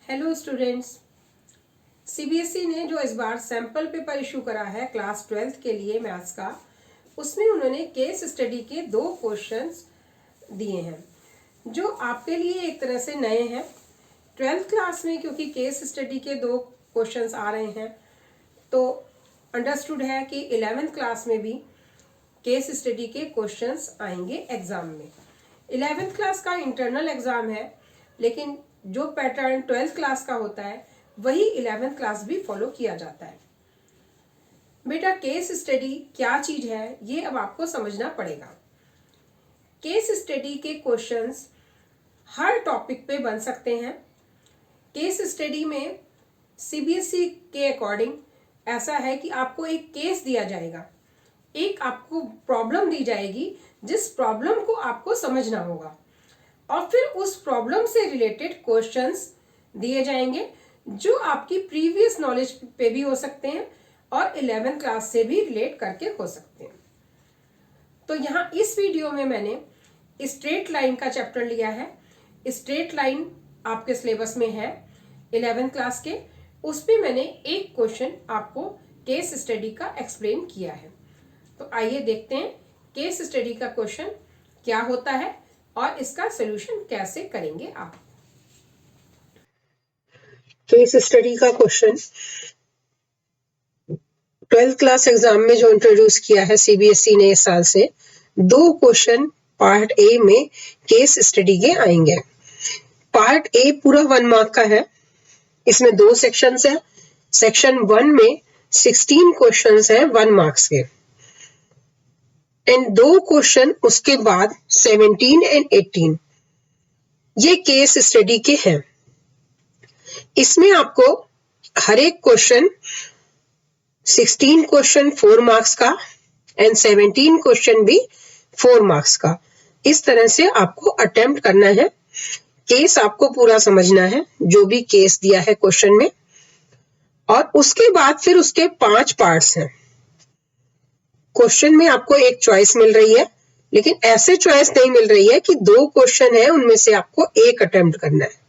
Hello students, CBSE ने जो इस बार सैम्पल पेपर इशू करा है क्लास 12th के लिए मैथ्स का, उसमें उन्होंने केस स्टडी के 2 क्वेश्चंस दिए हैं जो आपके लिए एक तरह से नए हैं। 12th क्लास में क्योंकि केस स्टडी के 2 क्वेश्चंस आ रहे हैं तो अंडरस्टूड है कि 11th क्लास में भी केस स्टडी के क्वेश्चंस आएंगे एग्जाम में। 11th क्लास का इंटरनल एग्जाम है, लेकिन जो पैटर्न 12th क्लास का होता है वही 11th क्लास भी फॉलो किया जाता है। बेटा, केस स्टडी क्या चीज है ये अब आपको समझना पड़ेगा। केस स्टडी के क्वेश्चंस हर टॉपिक पे बन सकते हैं। केस स्टडी में सीबीएसई के अकॉर्डिंग ऐसा है कि आपको एक केस दिया जाएगा, एक आपको प्रॉब्लम दी जाएगी जिस प्रॉब्लम को आपको समझना होगा, और फिर उस प्रॉब्लम से रिलेटेड क्वेश्चंस दिए जाएंगे जो आपकी प्रीवियस नॉलेज पे भी हो सकते हैं और 11th क्लास से भी रिलेट करके हो सकते हैं। तो यहाँ इस वीडियो में मैंने स्ट्रेट लाइन का चैप्टर लिया है। स्ट्रेट लाइन आपके सिलेबस में है 11th क्लास के, उस पे मैंने एक क्वेश्चन आपको केस स्टडी का एक्सप्लेन किया है। तो आइए देखते हैं केस स्टडी का क्वेश्चन क्या होता है और इसका सॉल्यूशन कैसे करेंगे आप। केस स्टडी का क्वेश्चन 12th क्लास एग्जाम में जो इंट्रोड्यूस किया है सीबीएसई ने इस साल से, 2 क्वेश्चन पार्ट ए में केस स्टडी के आएंगे। पार्ट ए पूरा 1 मार्क का है। इसमें 2 सेक्शंस है। सेक्शन 1 में 16 क्वेश्चंस है 1 मार्क्स के, एंड 2 क्वेश्चन उसके बाद 17 एंड 18 ये केस स्टडी के हैं। इसमें आपको हर एक क्वेश्चन 16 क्वेश्चन 4 मार्क्स का एंड 17 क्वेश्चन भी 4 मार्क्स का, इस तरह से आपको अटेम्प्ट करना है। केस आपको पूरा समझना है जो भी केस दिया है क्वेश्चन में, और उसके बाद फिर उसके 5 पार्ट्स हैं। क्वेश्चन में आपको एक चॉइस मिल रही है, लेकिन ऐसे चॉइस नहीं मिल रही है कि 2 क्वेश्चन है उनमें से आपको एक अटेम्प्ट करना है।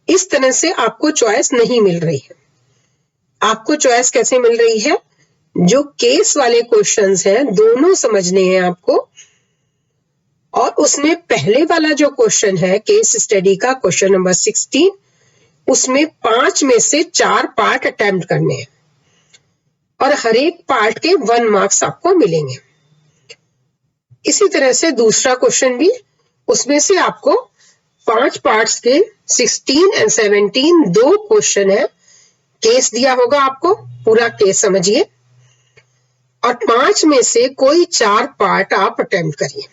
इस तरह से आपको चॉइस नहीं मिल रही है। आपको चॉइस कैसे मिल रही है? जो केस वाले क्वेश्चंस हैं दोनों समझने हैं आपको, और उसमें पहले वाला जो क्वेश्चन है केस स्टडी का क्वेश्चन नंबर 16, उसमें 5 में से 4 पार्ट अटेम्प्ट करने हैं और हर एक पार्ट के 1 मार्क्स आपको मिलेंगे। इसी तरह से दूसरा क्वेश्चन भी, उसमें से आपको 5 पार्ट्स के 16 एंड 17 2 क्वेश्चन है। केस दिया होगा आपको, पूरा केस समझिए, और 5 में से कोई 4 पार्ट आप अटेम्प्ट करिए,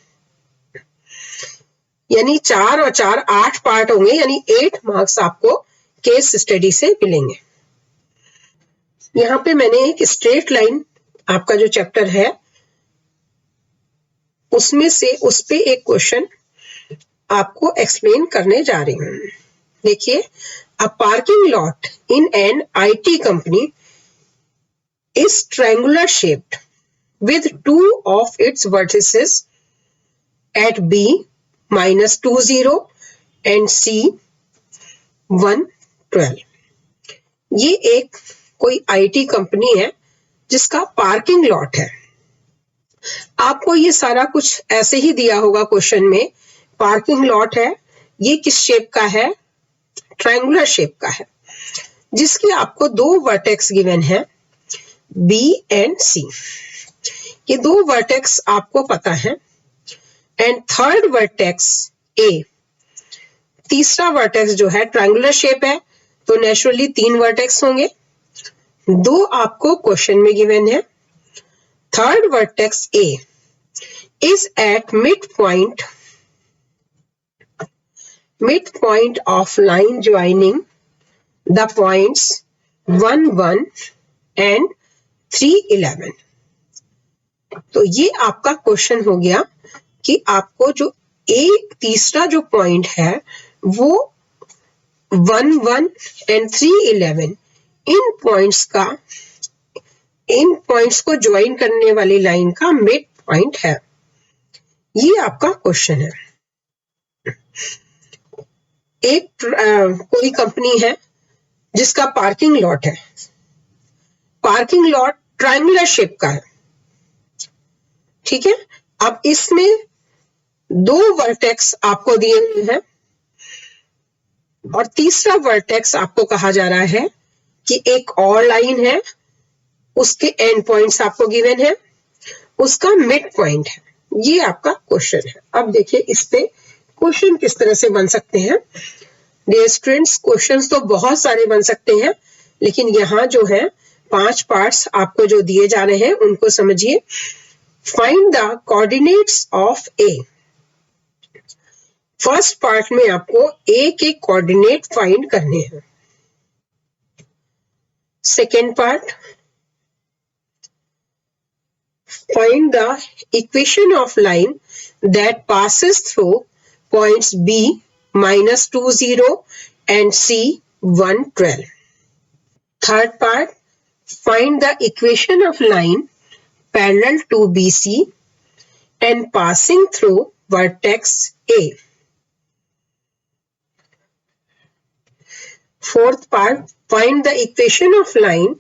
यानी 4 और 4 8 पार्ट होंगे, यानी 8 मार्क्स आपको केस स्टडी से मिलेंगे। यहाँ पे मैंने एक स्ट्रेट लाइन आपका जो चैप्टर है उसमें से उस पे एक क्वेश्चन आपको एक्सप्लेन करने जा रही हूँ। देखिए, uh parking lot in an IT company is triangular shaped with 2 of its vertices at B -20 and C 112। ये एक कोई आईटी कंपनी है जिसका पार्किंग लॉट है। आपको ये सारा कुछ ऐसे ही दिया होगा क्वेश्चन में। पार्किंग लॉट है, ये किस शेप का है? ट्रायंगुलर शेप का है, जिसकी आपको 2 वर्टेक्स गिवन है B एंड C। ये 2 वर्टेक्स आपको पता है, एंड थर्ड वर्टेक्स A। तीसरा वर्टेक्स जो है ट्रायंगुलर शेप है तो नेचुरली 3 वर्टेक्स होंगे, 2 आपको क्वेश्चन में गिवन है। Third vertex A is at midpoint of line joining the points 1 1 and 3 11। तो ये आपका क्वेश्चन हो गया कि आपको जो तीसरा जो पॉइंट है वो 1 1 एंड 3 11 इन पॉइंट्स को ज्वाइन करने वाली लाइन का मिड पॉइंट है। ये आपका क्वेश्चन है। एक कोई कंपनी है जिसका पार्किंग लॉट है, पार्किंग लॉट ट्रायंगुलर शेप का है, ठीक है। अब इसमें दो वर्टेक्स आपको दिए हुए हैं और तीसरा वर्टेक्स आपको कहा जा रहा है कि एक और लाइन है, उसके एंड पॉइंट्स आपको गिवन है, उसका मिड पॉइंट है। ये आपका क्वेश्चन है। अब देखिए इस पे क्वेश्चन किस तरह से बन सकते हैं। डियर स्टूडेंट्स, क्वेश्चंस तो बहुत सारे बन सकते हैं, लेकिन यहाँ जो है 5 पार्ट्स आपको जो दिए जा रहे हैं उनको समझिए। Find the coordinates of A. First part में आपको ए के कोऑर्डिनेट फाइंड करने हैं। Second part, find the equation of line that passes through points B -2, 0 and C 1, 12. Third part, find the equation of line parallel to BC and passing through vertex A. Fourth part, find the equation of line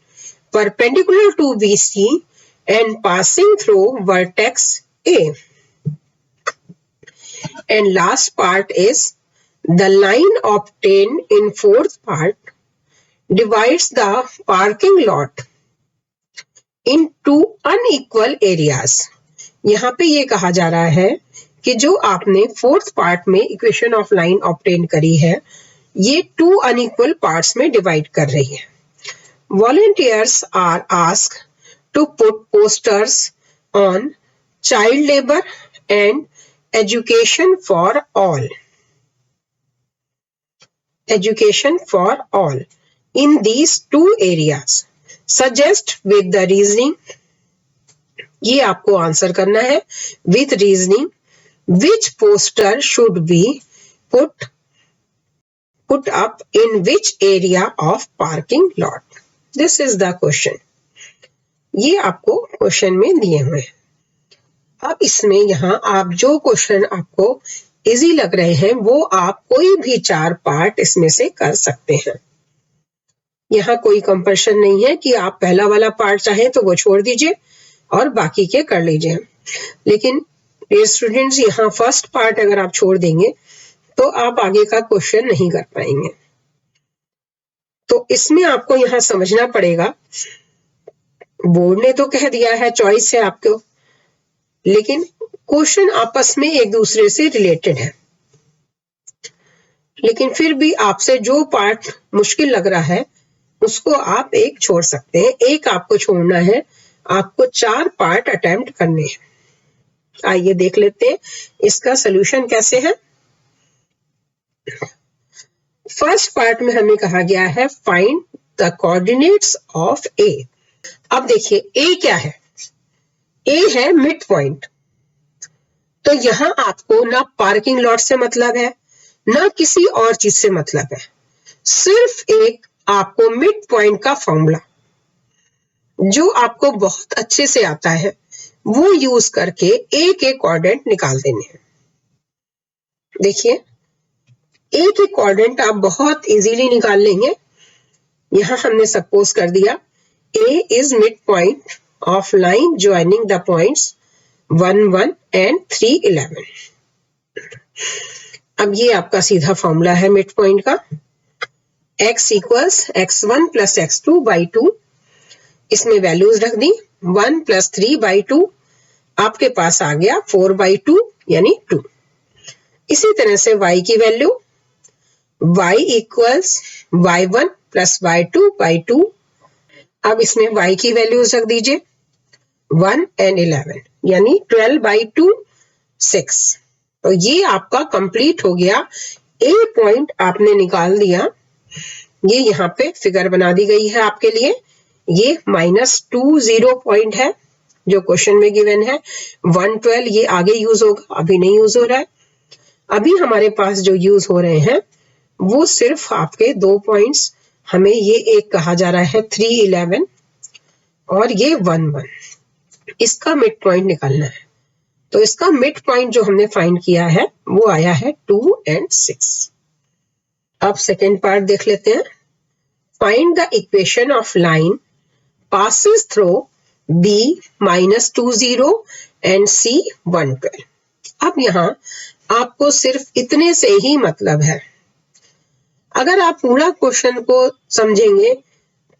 perpendicular to BC and passing through vertex A. And last part is the line obtained in fourth part divides the parking lot into unequal areas. यहाँ पे ये कहा जा रहा है कि जो आपने फोर्थ पार्ट में इक्वेशन ऑफ लाइन ऑब्टेन करी है, ये 2 अनइक्वल पार्ट्स में डिवाइड कर रही है। Volunteers are asked to put posters on child labor and education for all. Education for all in these 2 areas. Suggest with the reasoning. ये आपको आंसर करना है with reasoning. Which poster should be put up in which area of parking lot? This is the question. ये आपको question में दिए हुए हैं। अब इसमें यहाँ आप जो क्वेश्चन आपको इजी लग रहे हैं वो आप कोई भी 4 पार्ट इसमें से कर सकते हैं। यहाँ कोई कंपल्शन नहीं है कि आप पहला वाला पार्ट चाहे तो वो छोड़ दीजिए और बाकी के कर लीजिए। लेकिन डियर स्टूडेंट्स, यहाँ फर्स्ट पार्ट अगर आप छोड़ देंगे तो आप आगे का क्वेश्चन नहीं कर पाएंगे। तो इसमें आपको यहाँ समझना पड़ेगा, बोर्ड ने तो कह दिया है चॉइस है आपको, लेकिन क्वेश्चन आपस में एक दूसरे से रिलेटेड है। लेकिन फिर भी आपसे जो पार्ट मुश्किल लग रहा है उसको आप एक छोड़ सकते हैं। एक आपको छोड़ना है, आपको 4 पार्ट अटेम्प्ट करने हैं। आइए देख लेते हैं इसका सोल्यूशन कैसे है। फर्स्ट पार्ट में हमें कहा गया है फाइंड द कोऑर्डिनेट्स ऑफ ए। अब देखिए ए क्या है, ए है मिड पॉइंट। तो यहां आपको ना पार्किंग लॉट से मतलब है ना किसी और चीज से मतलब है, सिर्फ एक आपको मिड पॉइंट का फॉर्मूला जो आपको बहुत अच्छे से आता है वो यूज करके ए के कोऑर्डिनेट निकाल देने हैं। देखिए ए के कोऑर्डिनेट आप बहुत इजीली निकाल लेंगे। यहां हमने सपोज कर दिया A is midpoint of line joining the points 1, 1 and 3, 11. अब ये आपका सीधा फॉर्मूला है मिड पॉइंट का। x equals x1 plus x2 by 2। इसमें वैल्यूज रख दी 1 प्लस 3 बाई 2, आपके पास आ गया 4 बाई 2 यानी 2। इसी तरह से y की value y equals y1 plus y2 by 2। अब इसमें y की वैल्यूज रख दीजिए 1 एंड 11 यानी 12 बाई 2 6। तो ये आपका कंप्लीट हो गया। ए पॉइंट आपने निकाल दिया। ये यहाँ पे फिगर बना दी गई है आपके लिए। ये -20 पॉइंट है जो क्वेश्चन में गिवन है। 112 ये आगे यूज होगा, अभी नहीं यूज हो रहा है। अभी हमारे पास जो यूज हो रहे हैं वो सिर्फ आपके 2 पॉइंट्स। हमें ये एक कहा जा रहा है 3, 11 और ये 1, 1। इसका मिड पॉइंट निकालना है। तो इसका मिड पॉइंट जो हमने फाइंड किया है वो आया है 2 and 6। अब सेकेंड पार्ट देख लेते हैं। Find the equation of line passes through B -20 and C 112। अब यहाँ आपको सिर्फ इतने से ही मतलब है। अगर आप पूरा क्वेश्चन को समझेंगे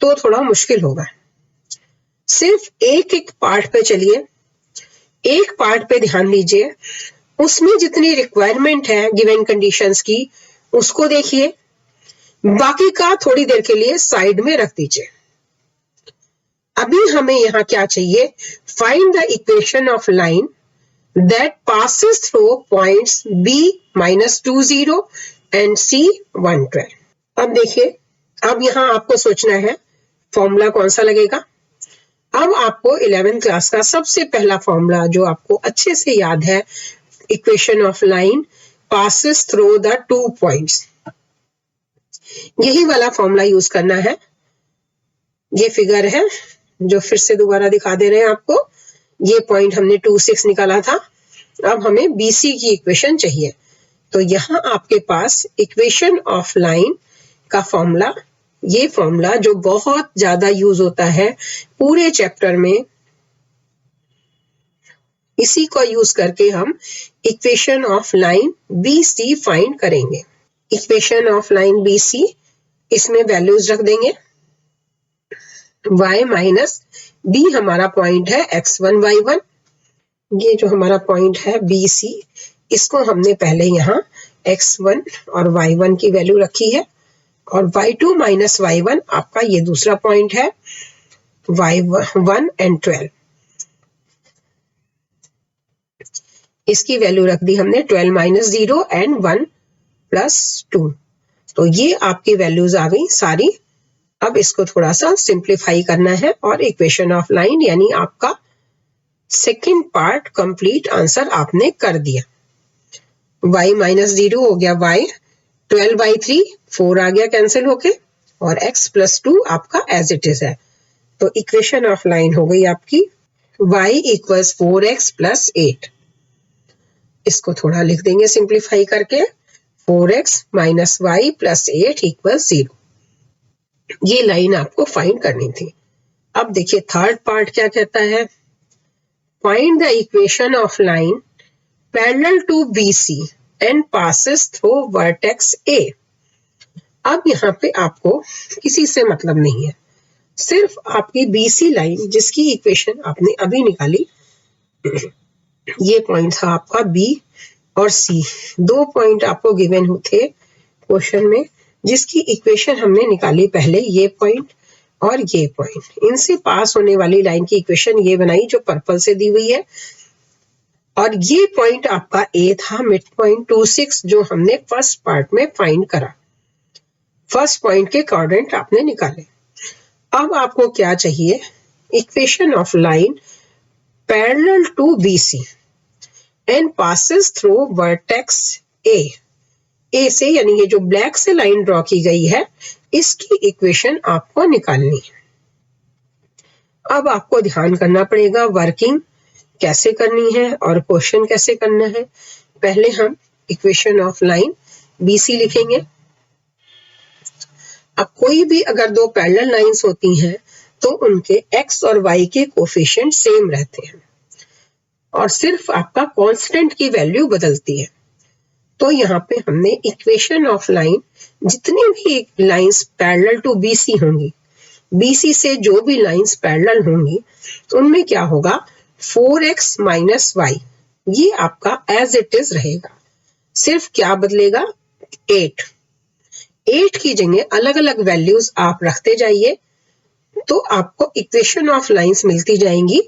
तो थोड़ा मुश्किल होगा। सिर्फ एक एक पार्ट पे चलिए, एक पार्ट पे ध्यान दीजिए, उसमें जितनी रिक्वायरमेंट है गिवन कंडीशंस की उसको देखिए, बाकी का थोड़ी देर के लिए साइड में रख दीजिए। अभी हमें यहाँ क्या चाहिए? Find the equation of line that passes through points B -20 and C 112। अब देखिए, अब यहाँ आपको सोचना है फॉर्मूला कौन सा लगेगा। अब आपको 11th क्लास का सबसे पहला फॉर्मूला जो आपको अच्छे से याद है, equation of line passes through the 2 points, यही वाला फॉर्मूला यूज करना है। ये फिगर है जो फिर से दोबारा दिखा दे रहे हैं आपको। ये पॉइंट हमने 2, 6 निकाला था। अब हमें BC की इक्वेशन चाहिए। तो यहाँ आपके पास इक्वेशन ऑफ लाइन का फॉर्मूला, ये फॉर्मूला जो बहुत ज्यादा यूज होता है पूरे चैप्टर में, इसी को यूज करके हम equation of line BC find करेंगे। इक्वेशन ऑफ लाइन BC, इसमें वैल्यूज रख देंगे। y माइनस B हमारा पॉइंट है x1 y1, ये जो हमारा पॉइंट है BC, इसको हमने पहले यहाँ x1 और y1 की वैल्यू रखी है, और y2 माइनस y1 आपका ये दूसरा पॉइंट है y1 एंड 12, इसकी वैल्यू रख दी हमने 12 -0 एंड 1 + 2। तो ये आपकी वैल्यूज आ गई सारी। अब इसको थोड़ा सा सिंप्लीफाई करना है और इक्वेशन ऑफ लाइन यानी आपका सेकंड पार्ट कंप्लीट आंसर आपने कर दिया। y -0 हो गया y, 12/3 4 आ गया कैंसिल होके, और x + 2 आपका एज इट इज है। तो इक्वेशन ऑफ लाइन हो गई आपकी y = 4x + 8। इसको थोड़ा लिख देंगे सिंप्लीफाई करके, 4x - y + 8 = 0। ये लाइन आपको फाइंड करनी थी। अब देखिए थर्ड पार्ट क्या कहता है। Find the equation of line parallel to BC and passes through vertex A। अब यहाँ पे आपको किसी से मतलब नहीं है, सिर्फ आपकी BC लाइन जिसकी इक्वेशन आपने अभी निकाली, ये पॉइंट था आपका B और C, 2 पॉइंट आपको गिवन थे क्वेश्चन में, जिसकी इक्वेशन हमने निकाली पहले, ये पॉइंट और ये पॉइंट, इनसे पास होने वाली लाइन की इक्वेशन ये बनाई जो पर्पल से दी हुई है। और ये पॉइंट आपका A था, मिड पॉइंट 2, 6, जो हमने फर्स्ट पार्ट में फाइंड करा। फर्स्ट पॉइंट के कोऑर्डिनेट आपने निकाले। अब आपको क्या चाहिए? Equation of line parallel to BC and passes through vertex A से, यानी ये जो ब्लैक से लाइन ड्रॉ की गई है, इसकी इक्वेशन आपको निकालनी है। अब आपको ध्यान करना पड़ेगा वर्किंग कैसे करनी है और क्वेश्चन कैसे करना है। पहले हम इक्वेशन ऑफ लाइन BC लिखेंगे। अब कोई भी अगर 2 पैरेलल लाइंस होती हैं तो उनके x और y के कोफिशिएंट सेम रहते हैं और सिर्फ आपका कांस्टेंट की वैल्यू बदलती है। तो यहाँ पे हमने इक्वेशन ऑफ लाइन, जितनी भी लाइंस पैरेलल टू BC होंगी, BC से जो भी लाइंस पैरेलल होंगी, उनमें क्या होगा? 4x - y, ये आपका एज इट इज रहेगा। सिर्फ क्या बदलेगा? 8 की जगह अलग अलग वैल्यूज आप रखते जाइए, तो आपको इक्वेशन ऑफ लाइंस मिलती जाएंगी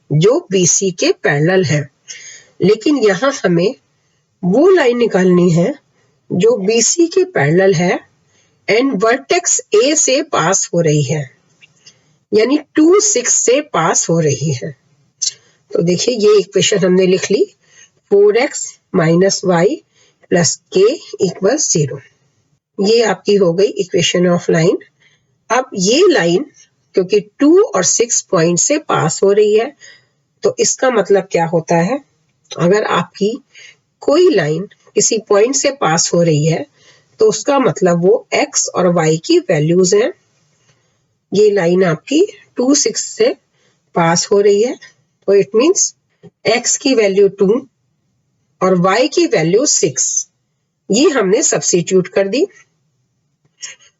जो BC के पैरेलल है। लेकिन यहाँ हमें वो लाइन निकालनी है जो BC के पैरेलल है एंड वर्टेक्स A से पास हो रही है, यानी 2, 6 से पास हो रही है। तो देखिए ये इक्वेशन हमने लिख ली, 4x - y + k = 0। ये आपकी हो गई इक्वेशन ऑफ लाइन। अब ये लाइन क्योंकि 2 और 6 पॉइंट से पास हो रही है, तो इसका मतलब क्या होता है? अगर आपकी कोई लाइन किसी पॉइंट से पास हो रही है तो उसका मतलब वो x और y की वैल्यूज हैं। ये लाइन आपकी 2 6 से पास हो रही है, तो इट मींस x की वैल्यू 2 और y की वैल्यू 6, ये हमने सब्स्टिट्यूट कर दी।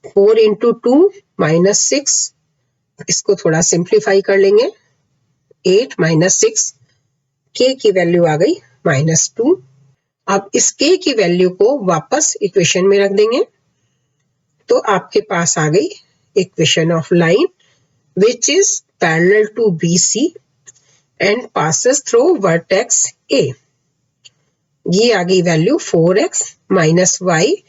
4 इंटू 2 माइनस 6, इसको थोड़ा सिंप्लीफाई कर लेंगे, 8 माइनस 6, k की वैल्यू आ गई -2। अब इस k की वैल्यू को वापस इक्वेशन में रख देंगे, तो आपके पास आ गई equation of line which is parallel to BC and passes through vertex A। ये आ गई value 4x minus Y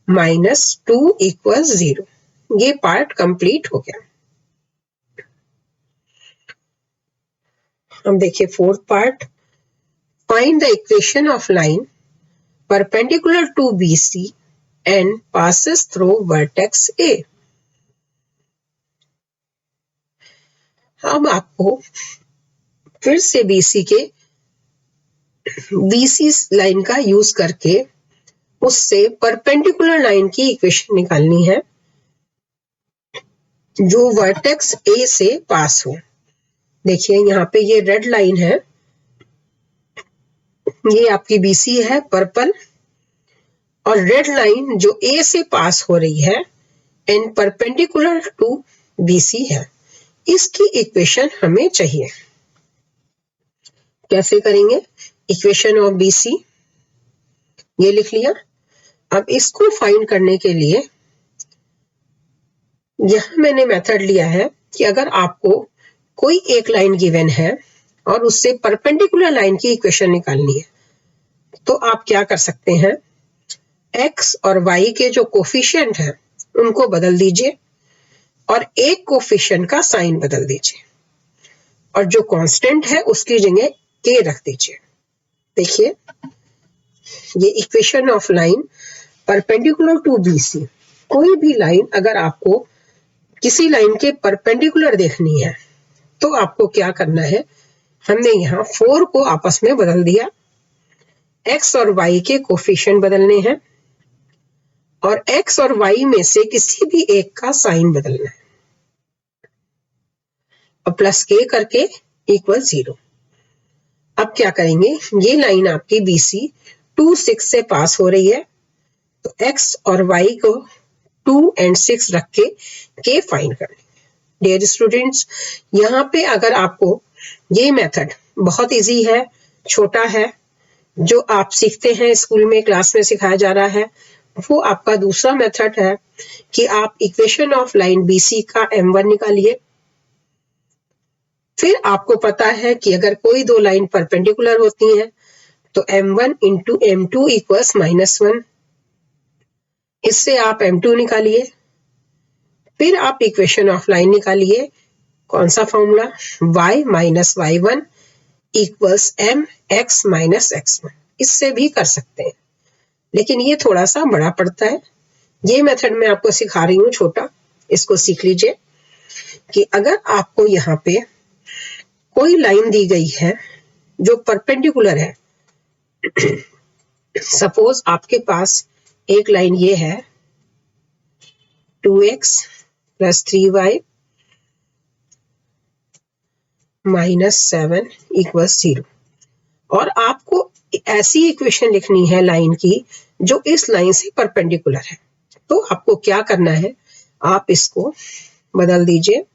minus 2 equal 0। ये पार्ट कंप्लीट हो गया। अब देखिए fourth part, find the equation of line perpendicular to BC and passes through vertex A। अब आपको फिर से BC लाइन का यूज करके उससे परपेंडिकुलर लाइन की इक्वेशन निकालनी है जो वर्टेक्स A से पास हो। देखिए यहाँ पे ये रेड लाइन है, ये आपकी BC है पर्पल, और रेड लाइन जो A से पास हो रही है एंड परपेंडिकुलर टू BC है। इसकी इक्वेशन हमें चाहिए। कैसे करेंगे? इक्वेशन ऑफ BC ये लिख लिया। अब इसको फाइंड करने के लिए यहां मैंने मेथड लिया है कि अगर आपको कोई एक लाइन गिवन है और उससे परपेंडिकुलर लाइन की इक्वेशन निकालनी है, तो आप क्या कर सकते हैं, x और y के जो कोफिशिएंट हैं उनको बदल दीजिए और एक कोफिशिएंट का साइन बदल दीजिए और जो कांस्टेंट है उसकी जगह k रख दीजिए। देखिए ये equation of line perpendicular to BC। कोई भी लाइन अगर आपको किसी लाइन के परपेंडिकुलर देखनी है तो आपको क्या करना है, हमने यहाँ 4 को आपस में बदल दिया, x और y के कोफिशिएंट बदलने हैं और x और y में से किसी भी एक का साइन बदलना है और प्लस k करके इक्वल 0। अब क्या करेंगे, ये लाइन आपकी BC 2 6 से पास हो रही है, तो x और y को 2 और 6 रख के k फाइंड कर लेंगे। डियर स्टूडेंट्स, यहाँ पे अगर आपको ये मेथड बहुत इजी है, छोटा है, जो आप सीखते हैं स्कूल में क्लास में सिखाया जा रहा है, वो आपका दूसरा मेथड है कि आप इक्वेशन ऑफ लाइन BC का m1 निकालिए। फिर आपको पता है कि अगर कोई दो लाइन परपेंडिकुलर होती हैं तो m1 इंटू m2 इक्वल्स -1, इससे आप m2 निकालिए। फिर आप इक्वेशन ऑफ लाइन निकालिए, कौन सा formula, y minus y1 equals mx minus x1। इससे भी कर सकते हैं, लेकिन ये थोड़ा सा बड़ा पड़ता है। ये मेथड मैं आपको सिखा रही हूँ छोटा, इसको सीख लीजिए कि अगर आपको यहाँ पे कोई लाइन दी गई है जो परपेंडिकुलर है, सपोज आपके पास एक लाइन ये है 2x plus 3y minus 7 equal 0, और आपको ऐसी इक्वेशन लिखनी है लाइन की जो इस लाइन से परपेंडिकुलर है, तो आपको क्या करना है, आप इसको बदल दीजिए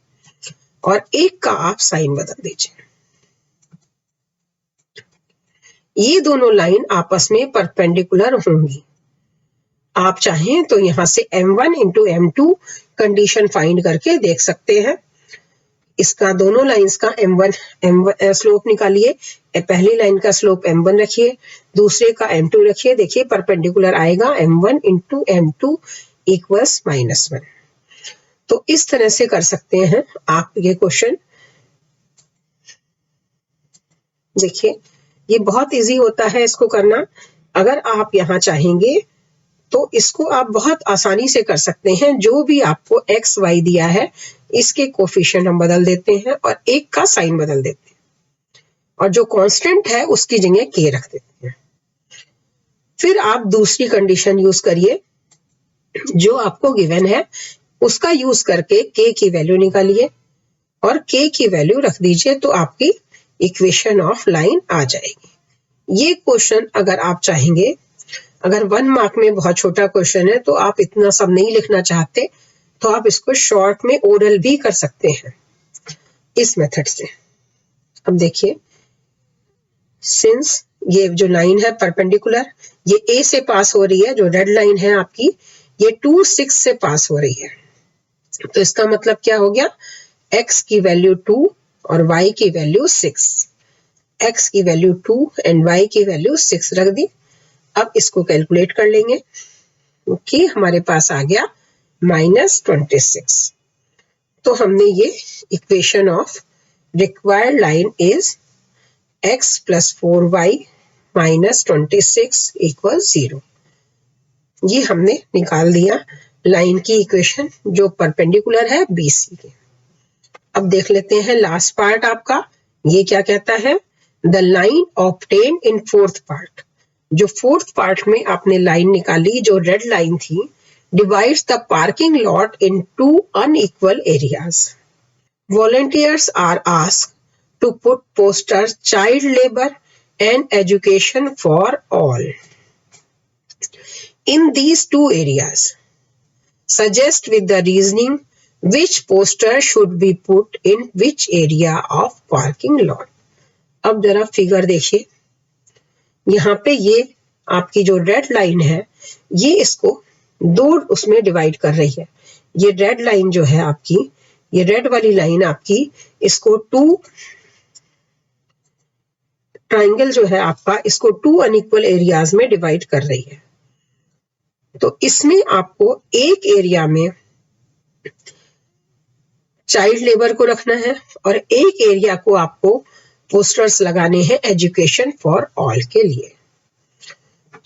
और एक का आप साइन बदल दीजिए। ये दोनों लाइन आपस में परपेंडिकुलर होंगी। आप चाहें तो यहां से m1 into m2 condition find करके देख सकते हैं। इसका दोनों लाइंस का m1 स्लोप निकालिए, पहली लाइन का स्लोप m1 रखिए, दूसरे का m2 रखिए। देखिए परपेंडिकुलर आएगा, m1 इंटू m2 इक्वल्स -1। तो इस तरह से कर सकते हैं आप ये क्वेश्चन। देखिए ये बहुत इजी होता है इसको करना। अगर आप यहाँ चाहेंगे तो इसको आप बहुत आसानी से कर सकते हैं। जो भी आपको x y दिया है इसके कोफिशिएंट हम बदल देते हैं और एक का साइन बदल देते हैं और जो कांस्टेंट है उसकी जगह k रख देते हैं। फिर आप दूसरी कंडीशन यूज करिए, जो आपको गिवन है उसका यूज करके k की वैल्यू निकालिए और k की वैल्यू रख दीजिए तो आपकी इक्वेशन ऑफ लाइन आ जाएगी। ये क्वेश्चन अगर आप चाहेंगे, अगर 1 मार्क में बहुत छोटा क्वेश्चन है तो आप इतना सब नहीं लिखना चाहते तो आप इसको शॉर्ट में ओरल भी कर सकते हैं इस मेथड से। अब देखिए, सिंस ये जो लाइन है परपेंडिकुलर, ये A से पास हो रही है, जो रेड लाइन है आपकी ये 2 6 से पास हो रही है, तो इसका मतलब क्या हो गया, x की वैल्यू 2 और y की वैल्यू 6, x की वैल्यू 2 एंड y की वैल्यू 6 रख दी। अब इसको कैलकुलेट कर लेंगे, ओके, हमारे पास आ गया -26। तो हमने ये equation of required line is x plus 4y minus 26 equals 0। ये हमने निकाल दिया लाइन की इक्वेशन जो परपेंडिकुलर है BC के। अब देख लेते हैं लास्ट पार्ट आपका, ये क्या कहता है, the line obtain in fourth part. जो फोर्थ पार्ट में आपने लाइन निकाली जो रेड लाइन थी, divides the parking lot in 2 unequal areas। Volunteers are asked to put posters child labor and education for all in these 2 areas. Suggest with the reasoning which poster should be put in which area of parking lot। अब जरा figure देखिए, यहाँ पे ये आपकी जो red line है ये इसको 2 उसमें डिवाइड कर रही है। ये रेड लाइन जो है आपकी, ये रेड वाली लाइन आपकी इसको 2 ट्राइंगल जो है आपका इसको 2 अनइक्वल एरियाज में डिवाइड कर रही है। तो इसमें आपको एक एरिया में चाइल्ड लेबर को रखना है और एक एरिया को आपको पोस्टर्स लगाने हैं एजुकेशन फॉर ऑल के लिए।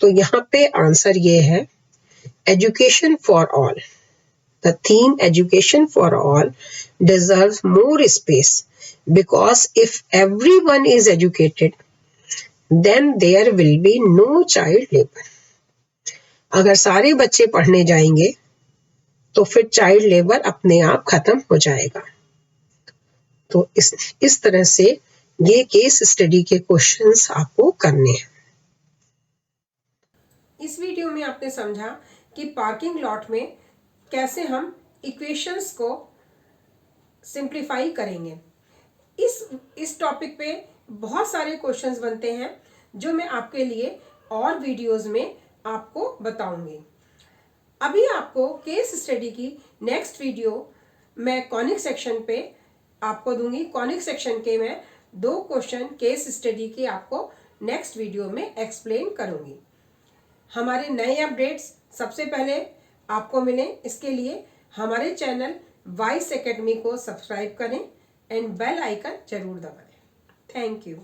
तो यहाँ पे आंसर ये है education for all. The theme education for all deserves more space because if everyone is educated, then there will be no child labor। अगर सारे बच्चे पढ़ने जाएंगे तो फिर चाइल्ड लेबर अपने आप खत्म हो जाएगा। तो इस तरह से ये केस स्टडी के क्वेश्चंस आपको करने हैं। इस वीडियो में आपने समझा कि पार्किंग लॉट में कैसे हम इक्वेशंस को सिंप्लीफाई करेंगे। इस टॉपिक पे बहुत सारे क्वेश्चंस बनते हैं जो मैं आपके लिए और वीडियोस में आपको बताऊंगी। अभी आपको केस स्टडी की नेक्स्ट वीडियो मैं कॉनिक सेक्शन पे आपको दूंगी। कॉनिक सेक्शन के मैं 2 क्वेश्चन केस स्टडी के आपको नेक्स्ट वीडियो में एक्सप्लेन करूंगी। हमारे नए अपडेट्स सबसे पहले आपको मिले, इसके लिए हमारे चैनल वाइस एकेडमी को सब्सक्राइब करें एंड बेल आइकन जरूर दबाएं। Thank you.